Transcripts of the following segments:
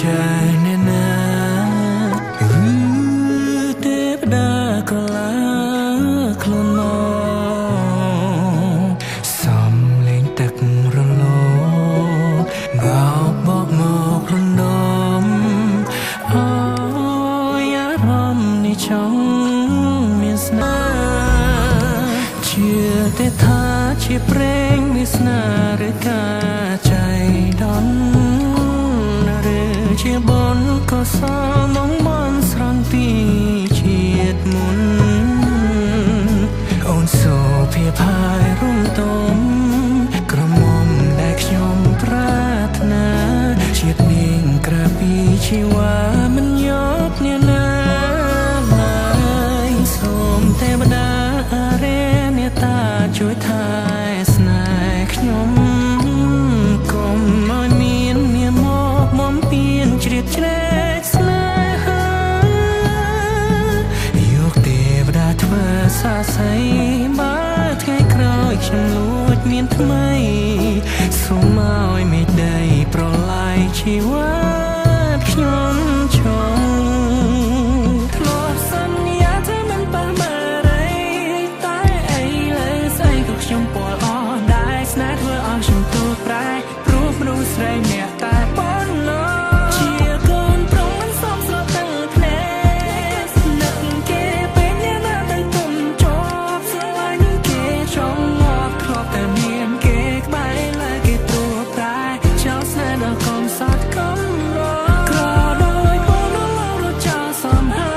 ចាណែណាទេវតាក៏ឡាខ្លួនមកសំលេងទឹករលកងោបបមករំដុំអើយអារម្មណ៍នេះចង់មានស្នេហ៍ជាទេថាជាព្រេងវាសនាឬការใจដន់ជាបនក៏សមងមនស្រង់ទីជាតិមុនអូនសូភាផាយរុំទុំក្រមុំដែលខ្ញុំប្រាថ្នាជាតិនាងក្រៅពីជីវ៉ាមិនយកអ្នកណាឡើយសូមទេវតាអារេមេត្តាជួយថែស្នេហ៍ខ្ញុំកុំឲ្យមាននាមមកមុំពៀនជ្រៀតជ្រែកស្នេហាយកទេវតាធ្វើសាស័យបើថ្ងៃក្រោយខ្ញុំលួចមានថ្មីសូមឲ្យមេដីប្រឡាយជីវិតខ្ញុំចង់ធ្លាប់សន្យាថាមិនប៉ះម៉ារៃតែឥឡូវស្អីក៏ខ្ញុំពលអស់ដែរស្នេហ៍ធ្វើឲ្យខ្ញុំទូប្រែព្រោះមនុស្សស្រីម្នាក់តែប៉ុណ្ណោះជាកូនប្រុងមិនសមស្របទាំងភ្នែកនឹកគេពេលអ្នកណាទៅទុំជាប់ស្រឡាញ់គេចង់មកធ្លាប់តែមានគេក្បែរឡើយគេទូប្រែចោលស្នេហ៍ដល់កុំសត់កុំរក្រដោយបងរត់ចោលសំហើ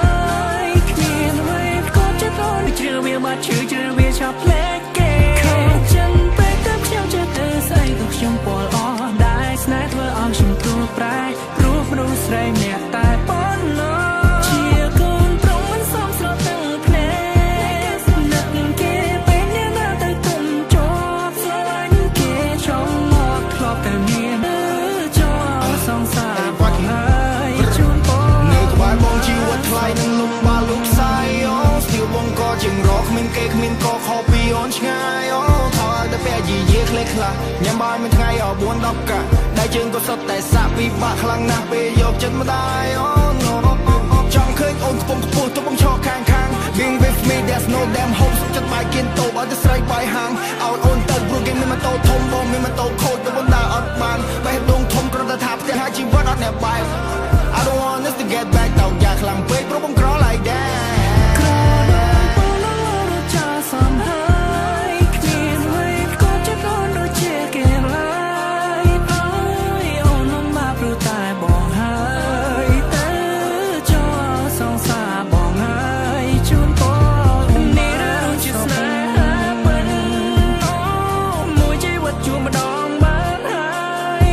យគ្មានអ្វីក៏ចិត្តអូនជ្រឿវាបាត់ឈឺជ្រឿវាឆាប់ផ្លែកគេខំចិនពេលទៅខ្ញុំចិត្តទៅស្អីក៏ខ្ញុំពលអស់ដែរស្នេហ៍ធ្វើឲ្យខ្ញុំទូប្រែព្រោះមនុស្សស្រីម្នាក់តែប៉ុណ្ណោះជាកូនប្រុងមិនសមស្របទាំងភ្នែកនឹកគេពេលអ្នកណាទៅទុំជាប់ស្រឡាញ់គេចង់មកធ្លាប់តែមានចោលសង្សារបាត់ហើយជូនបងនៅក្បែរបងជីវិតថ្លៃនឹងលំបាកលុបផ្សាយអូស្ទៀវបងក៏ជាងរកគ្មានគេគ្មានក៏ខុសពីអូនឆ្ងាយអូថើតែពេលយីយេខ្លះខ្លះញ៉ាំបាយមួយថ្ងៃឲ្យ4 10កាក់ដៃជើងក៏សុទ្ធតែសាក់ពិបាកខ្លាំងណាស់ពេលយកចិត្តម្ដាយអូ no ចង់ឃើញអូនខ្ពង់ខ្ពស់ទៅបងឈរខាង Being with me there's no damn hope សុខចិត្តបាយគៀនតូបឲ្យតែស្រីបាយហាងឲ្យអូនទៅព្រោះគេមានម៉ូតូធំបងមានម៉ូតូខូចទៅបងដើរអត់បានបេះដូងធំគ្រាន់តែថាផ្ទះហើយជីវិតអត់អ្នកបែប I don't want us to get back តោកយ៉ាខ្លាំងពេកព្រោះបងក្រ like that ក្រដោយបងរត់ចោលសំហើយគ្មានអ្វីក៏ចិត្តអូនដូចជាគេឡើយអើយអូនមិនមកព្រោះតែបងហើយទៅចោលសង្សារបងហើយជូនបងនេះគឺជាស្នេហាពិតអូមួយជីវិតជួបម្ដងបានហើយ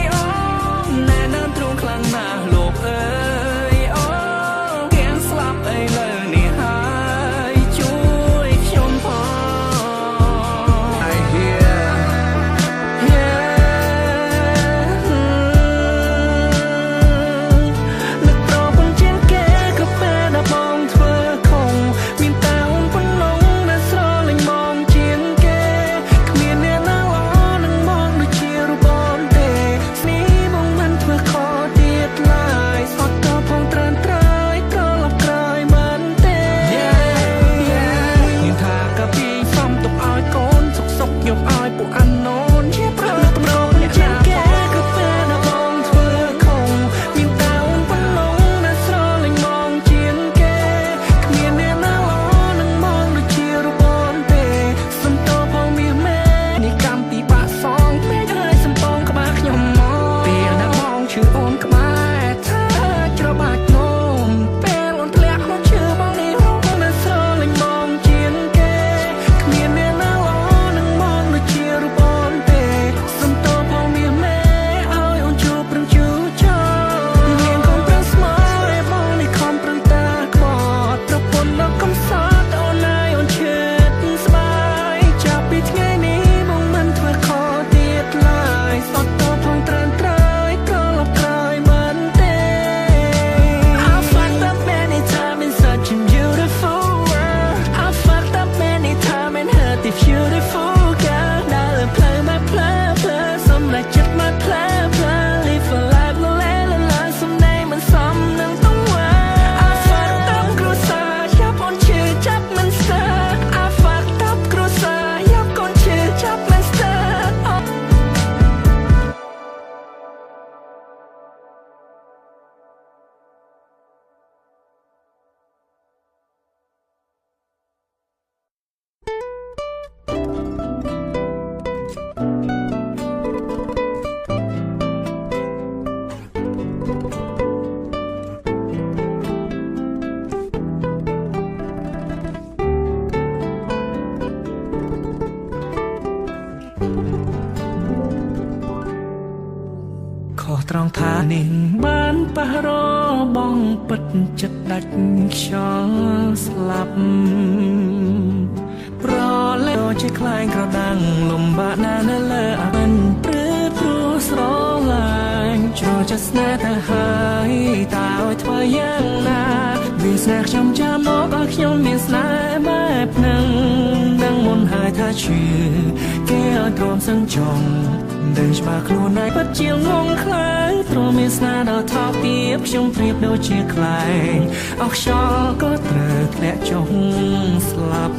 ខុសត្រង់ថានាងបានប៉ះរបងពិតចិត្តដាច់ខ្យល់ស្លាប់ប្រលែងជាខ្លែងក្រដាំងលំបាកណាស់នៅលើអវិនព្រឺព្រោះស្រឡាញ់ចូលចិត្តស្នេហ៍ទៅហើយតើឲ្យធ្វើយ៉ាងណាវាស្នេហ៍ខ្ញុំចាំមកឲ្យខ្ញុំមានស្នេហ៍បែបហ្នឹងដឹងមុនហើយថាជឿគេឲ្យទ្រាំសឹងចង់ដឹងច្បាស់ខ្លួនឯងពិតជាងងខ្លាយទ្រាំមានស្នេហ៍ដល់ថោកទាបខ្ញុំប្រៀបដូចជាខ្លែងអស់ខ្យល់ក៏ត្រូវធ្លាក់ចុះស្លាប់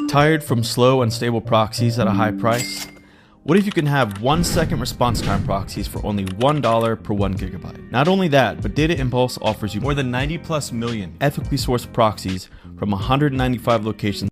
Tired from slow, unstable proxies at a high price? What if you can have 1-second response time proxies for only $1 per 1 gigabyte? Not only that, but Data Impulse offers you more than 90+ million ethically sourced proxies from 195 locations